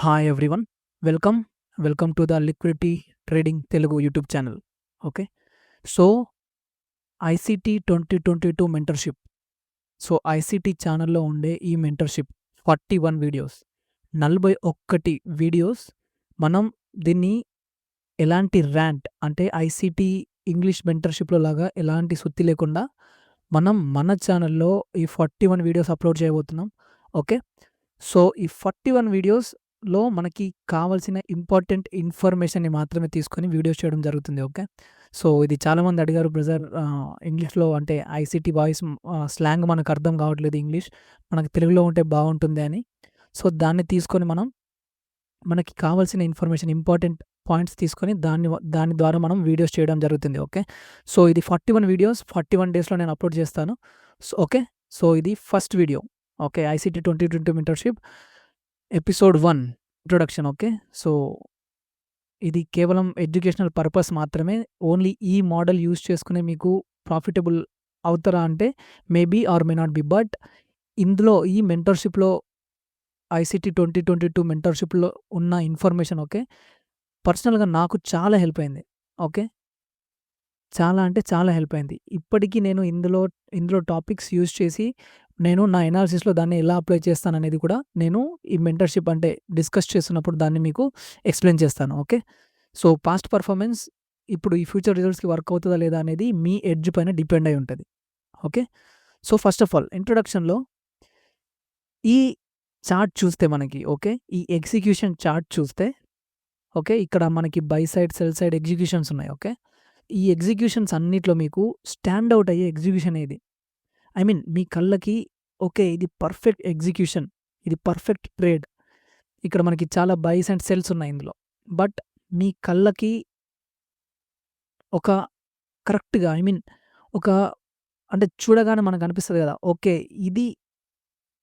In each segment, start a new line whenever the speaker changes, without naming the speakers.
Hi everyone. Welcome. Welcome to the liquidity trading Telugu YouTube channel. Okay. So, ICT 2022 mentorship. So, ICT ఛానల్‌లో ఉండే ఈ mentorship 41 videos. 41 videos మనం దీన్ని ఎలాంటి rant అంటే ఐసీటీ ఇంగ్లీష్ మెంటర్‌షిప్‌లో లాగా ఎలాంటి సుత్తి లేకుండా మనం మన ఛానల్‌లో ఈ 41 వీడియోస్ అప్‌లోడ్ చేయబోతున్నాం. ఓకే. సో, ఈ 41 వీడియోస్‌లో మనకి కావాల్సిన ఇంపార్టెంట్ ఇన్ఫర్మేషన్‌ని మాత్రమే తీసుకొని వీడియోస్ చేయడం జరుగుతుంది. ఓకే. సో, ఇది చాలామంది అడిగారు బ్రదర్ ఇంగ్లీష్‌లో అంటే ఐసీటీ వాయిస్ స్లాంగ్ మనకు అర్థం కావట్లేదు ఇంగ్లీష్. మనకు తెలుగులో ఉంటే బాగుంటుంది అని. సో, దాన్ని తీసుకొని మనకి కావాల్సిన ఇన్ఫర్మేషన్ ఇంపార్టెంట్ పాయింట్స్ తీసుకొని దాని ద్వారా మనం వీడియోస్ చేయడం జరుగుతుంది. ఓకే. సో, ఇది 41 వీడియోస్ 41 డేస్‌లో నేను అప్‌లోడ్ చేస్తాను. So, okay. సో, ఇది first video. Okay. ICT 2022 mentorship episode 1 introduction. Okay. So, ఇది కేవలం ఎడ్యుకేషనల్ పర్పస్ మాత్రమే. ఓన్లీ ఈ మోడల్ యూజ్ చేసుకునే మీకు ప్రాఫిటబుల్ అవుతారా అంటే maybe or may not be. But ఇందులో ఈ మెంటర్‌షిప్‌లో ఐసీటీ 2022 మెంటర్‌షిప్‌లో ఉన్న ఇన్ఫర్మేషన్ ఓకే. పర్సనల్‌గా నాకు చాలా హెల్ప్ అయింది. ఓకే. చాలా అంటే చాలా హెల్ప్ అయింది. ఇప్పటికి నేను ఇందులో టాపిక్స్ యూజ్ చేసి నేను నా ఎనాలిసిస్‌లో దాన్ని ఎలా అప్లై చేస్తాననేది కూడా నేను ఈ మెంటర్‌షిప్ అంటే డిస్కస్ చేస్తున్నప్పుడు దాన్ని మీకు ఎక్స్‌ప్లెయిన్ చేస్తాను. ఓకే. సో, పాస్ట్ పెర్ఫార్మన్స్ ఇప్పుడు ఈ ఫ్యూచర్ రిజల్ట్స్‌కి వర్క్ అవుతదా లేదా అనేది మీ ఎడ్జ్ పైన డిపెండ్ అయి ఉంటది. Okay. So, first of all ఇంట్రొడక్షన్‌లో ఈ చార్ట్ చూస్తే మనకి ఓకే. ఈ ఎగ్జిక్యూషన్ చార్ట్ చూస్తే ఓకే. ఇక్కడ మనకి by side, cell side executions ఉన్నాయి. ఓకే. ఈ ఎగ్జిక్యూషన్స్ అన్నిట్లో మీకు స్టాండ్ ఔట్ అయ్యే ఎగ్జిక్యూషన్ ఏది? ఐ మీన్ మీ కళ్ళకి ఓకే. ఇది పర్ఫెక్ట్ ఎగ్జిక్యూషన్. ఇది పర్ఫెక్ట్ ట్రేడ్. ఇక్కడ మనకి చాలా బైస్ అండ్ సెల్స్ ఉన్నాయి ఇందులో. బట్ మీ కళ్ళకి ఒక కరెక్ట్‌గా ఐ మీన్ ఒక అంటే చూడగానే మనకు అనిపిస్తది గదా! ఓకే. ఇది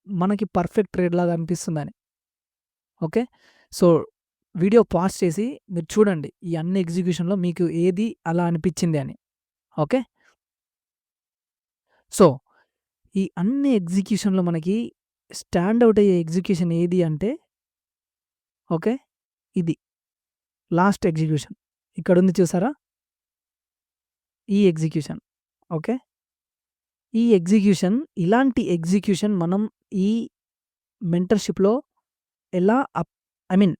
మనకి పర్ఫెక్ట్ ట్రేడ్ లాగా అనిపిస్తుందని. ఓకే. సో, వీడియో పాజ్ చేసి మీరు చూడండి. ఈ అన్ని ఎగ్జిక్యూషన్‌లో మీకు ఏది అలా అనిపిచ్చింది అని. ఓకే. సో, ఈ అన్ని ఎగ్జిక్యూషన్‌లో మనకి స్టాండ్ ఔట్ అయ్యే ఎగ్జిక్యూషన్ ఏది అంటే ఓకే. ఇది. Last execution. ఇక్కడుంది చూసారా? ఈ ఎగ్జిక్యూషన్. ఓకే. ఈ ఎగ్జిక్యూషన్ ఇలాంటి ఎగ్జిక్యూషన్ మనం ఈ మెంటర్‌షిప్‌లో ఎలా ఐ మీన్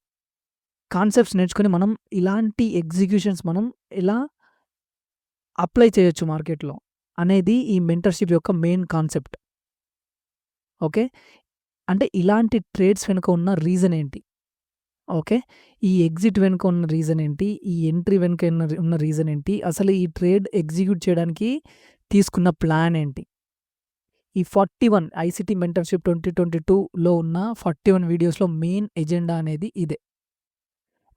కాన్సెప్ట్స్ నేర్చుకొని మనం ఇలాంటి ఎగ్జిక్యూషన్స్ మనం ఎలా అప్లై చేయొచ్చు మార్కెట్‌లో అనేది ఈ మెంటర్‌షిప్ యొక్క మెయిన్ కాన్సెప్ట్. ఓకే. అంటే ఇలాంటి ట్రేడ్స్ వెనుక ఉన్న రీజన్ ఏంటి? ఓకే. ఈ ఎగ్జిట్ వెనుక ఉన్న రీజన్ ఏంటి? ఈ ఎంట్రీ వెనుక ఉన్న రీజన్ ఏంటి? అసలు ఈ ట్రేడ్ ఎగ్జిక్యూట్ చేయడానికి తీసుకున్న ప్లాన్ ఏంటి? ఈ 41 ఐసీటీ మెంటర్‌షిప్ 2022లో ఉన్న 41 వీడియోస్‌లో మెయిన్ ఎజెండా అనేది ఇదే.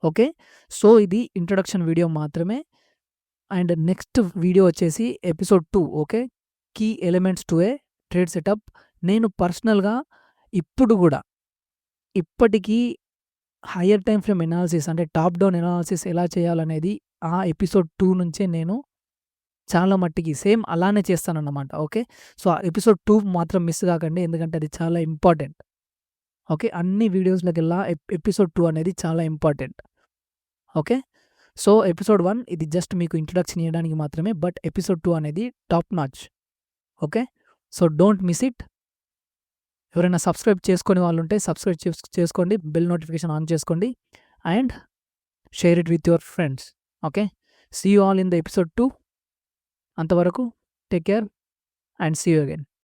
ఓకే. సో, ఇది ఇంట్రొడక్షన్ వీడియో మాత్రమే. అండ్ నెక్స్ట్ వీడియో వచ్చేసి episode 2 okay. Key elements to a trade setup. నేను పర్సనల్‌గా ఇప్పుడు గూడా ఇప్పటికీ హైయర్ టైమ్ ఫ్రేమ్ ఎనాలిసిస్ అంటే టాప్ డౌన్ ఎనాలిసిస్ ఎలా చేయాలనేది ఆ ఎపిసోడ్ 2 నుంచే నేను చాలా మట్టికి సేమ్ అలానే చేస్తానన్నమాట. ఓకే. సో, ఆ ఎపిసోడ్ 2 మాత్రం మిస్ కాకండి. ఎందుకంటే అది చాలా ఇంపార్టెంట్. ఓకే. అన్ని వీడియోస్‌లోకెల్లా ఎపిసోడ్ 2 అనేది చాలా ఇంపార్టెంట్. ఓకే. సో, ఎపిసోడ్ 1 ఇది జస్ట్ మీకు ఇంట్రొడక్షన్ ఇయ్యడానికి మాత్రమే. బట్ ఎపిసోడ్ 2 అనేది top notch. Okay. So, don't miss it. ఎవరైనా సబ్స్క్రైబ్ చేసుకోని వాళ్ళుంటే సబ్స్క్రైబ్ చేసుకోండి. బెల్ నోటిఫికేషన్ ఆన్ చేసుకోండి. And share it with your friends. Okay. See you all in the episode 2. అంతవరకు take care and see you again.